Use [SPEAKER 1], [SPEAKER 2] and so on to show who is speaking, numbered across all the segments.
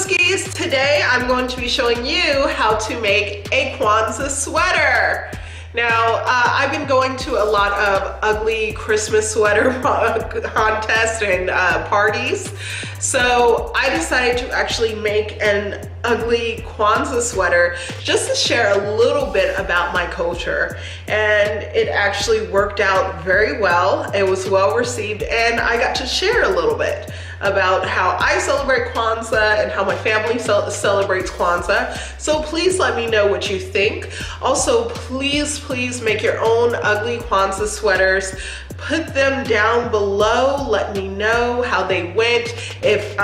[SPEAKER 1] Booskies, today I'm going to be showing you how to make a Kwanzaa sweater. Now, I've been going to a lot of ugly Christmas sweater contests and parties, so I decided to actually make an ugly Kwanzaa sweater just to share a little bit about my culture. And it actually worked out very well. It was well received, and I got to share a little bit about how I celebrate Kwanzaa and how my family celebrates Kwanzaa. So please let me know what you think. Also, please make your own ugly Kwanzaa sweaters. Put them down below. Let me know how they went. If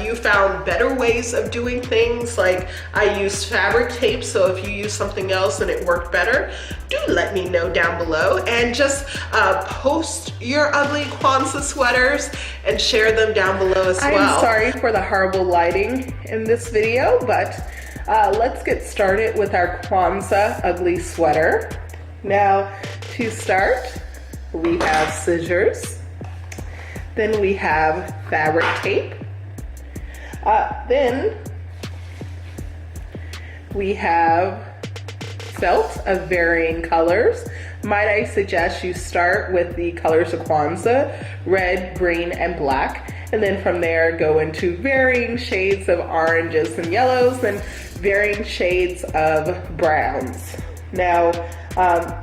[SPEAKER 1] you found better ways of doing things, like I used fabric tape, so if you use something else and it worked better, do let me know down below. And just post your ugly Kwanzaa sweaters and share them down below as well. I'm sorry for the horrible lighting in this video, but let's get started with our Kwanzaa ugly sweater. Now, to start, we have scissors, then we have fabric tape, then we have felt of varying colors. Might I suggest you start with the colors of Kwanzaa, red, green, and black, and then from there go into varying shades of oranges and yellows and varying shades of browns. Now,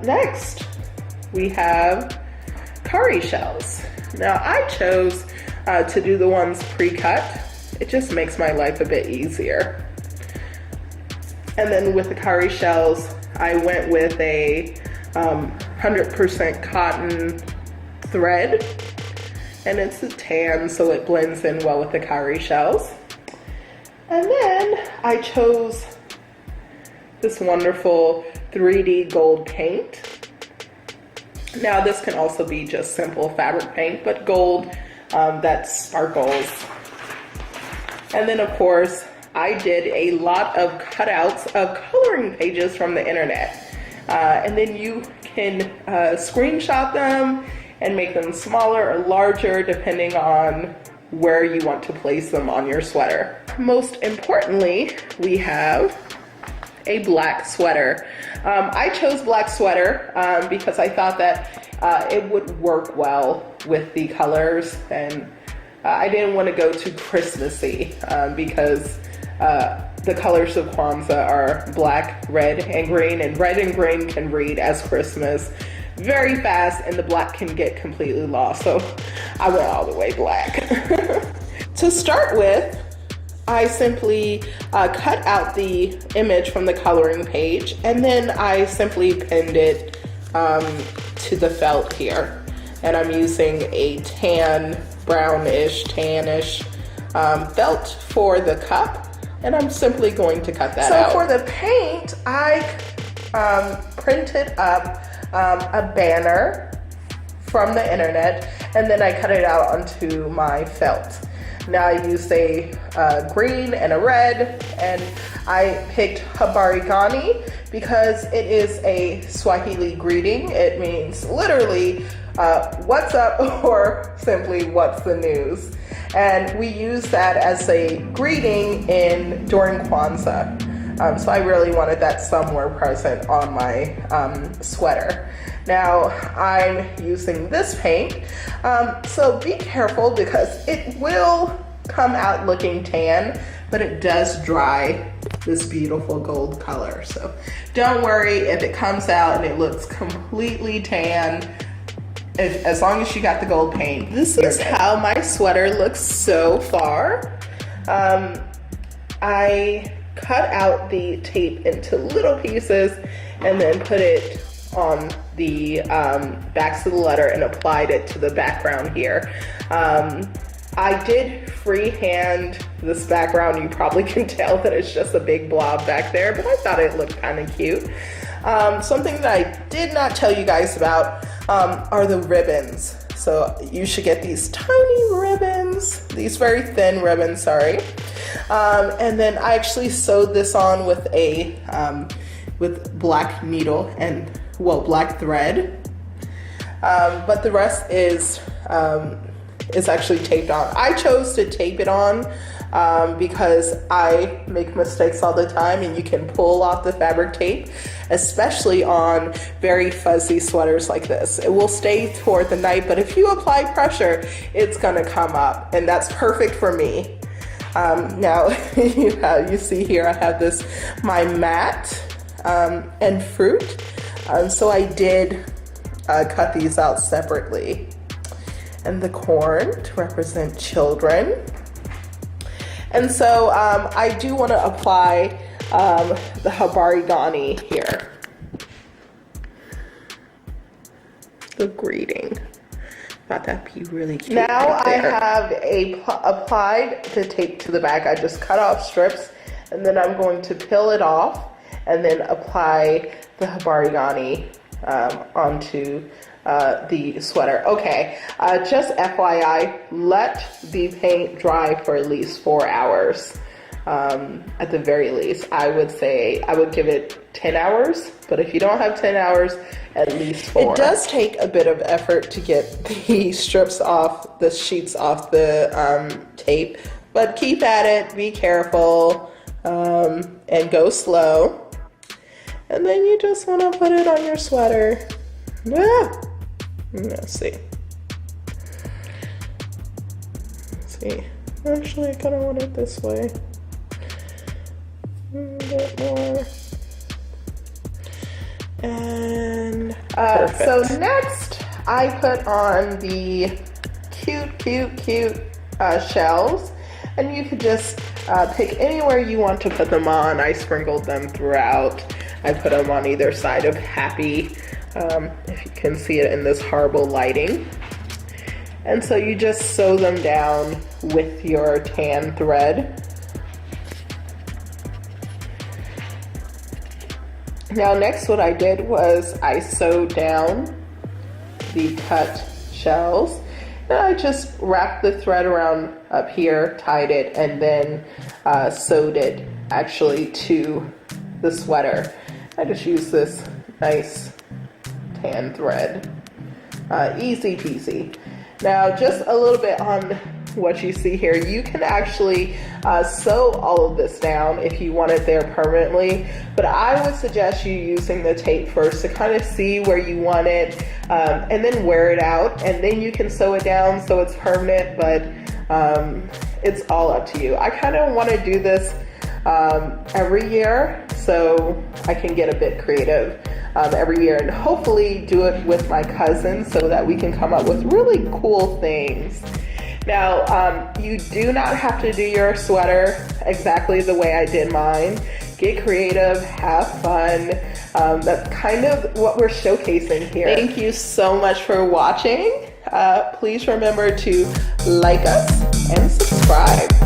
[SPEAKER 1] next, we have curry shells. Now I chose to do the ones pre-cut. It just makes my life a bit easier. And then with the curry shells, I went with a 100% cotton thread, and it's a tan, so it blends in well with the curry shells. And then I chose this wonderful 3D gold paint. Now this can also be just simple fabric paint, but gold that sparkles. And then of course, I did a lot of cutouts of coloring pages from the internet. And then you can screenshot them and make them smaller or larger depending on where you want to place them on your sweater. Most importantly, we have a black sweater. I chose black sweater because I thought that it would work well with the colors, and I didn't want to go too Christmassy because the colors of Kwanzaa are black, red, and green, and red and green can read as Christmas very fast, and the black can get completely lost, so I went all the way black. To start with, I simply cut out the image from the coloring page, and then I simply pinned it to the felt here. And I'm using a tan, brownish, tannish felt for the cup, and I'm simply going to cut that out. So for the paint, I printed up a banner from the internet, and then I cut it out onto my felt. Now I used a green and a red, and I picked Habari Gani because it is a Swahili greeting. It means literally, what's up, or simply what's the news. And we use that as a greeting during Kwanzaa. So I really wanted that somewhere present on my sweater. Now I'm using this paint, so be careful because it will come out looking tan, but it does dry this beautiful gold color. So don't worry if it comes out and it looks completely tan, as long as you got the gold paint. This is how my sweater looks so far. I cut out the tape into little pieces and then put it on the backs of the letter and applied it to the background here. I did freehand this background. You probably can tell that it's just a big blob back there, but I thought it looked kind of cute. Something that I did not tell you guys about are the ribbons. So you should get these tiny ribbons, these very thin ribbons, sorry. And then I actually sewed this on with a with black needle and black thread, but the rest is actually taped on. I chose to tape it on because I make mistakes all the time, and you can pull off the fabric tape, especially on very fuzzy sweaters like this. It will stay toward the night, but if you apply pressure, it's gonna come up, and that's perfect for me. Now, you see here I have this, my mat and fruit. So I did cut these out separately. And the corn to represent children. And so I do want to apply the habarigani here. The greeting. Thought that'd be really cute. Now right I have applied the tape to the back. I just cut off strips, and then I'm going to peel it off and then apply the habarigani onto the sweater. Okay, just FYI, let the paint dry for at least 4 hours. At the very least, I would say I would give it 10 hours, but if you don't have 10 hours, at least 4. It does take a bit of effort to get the strips off, the sheets off the tape, but keep at it, be careful, and go slow. And then you just want to put it on your sweater. Yeah. Let's see. Actually, I kind of want it this way. A bit more. And so next, I put on the cute shells, and you could just pick anywhere you want to put them on. I sprinkled them throughout. I put them on either side of Happy, if you can see it in this horrible lighting. And so you just sew them down with your tan thread. Now next, what I did was I sewed down the cut shells, and I just wrapped the thread around up here, tied it, and then sewed it actually to the sweater. I just use this nice tan thread. Easy peasy. Now just a little bit on what you see here. You can actually sew all of this down if you want it there permanently, but I would suggest you using the tape first to kind of see where you want it, and then wear it out, and then you can sew it down so it's permanent, but it's all up to you. I kind of want to do this every year so I can get a bit creative every year, and hopefully do it with my cousins so that we can come up with really cool things. Now, you do not have to do your sweater exactly the way I did mine. Get creative, have fun. That's kind of what we're showcasing here. Thank you so much for watching. Please remember to like us and subscribe.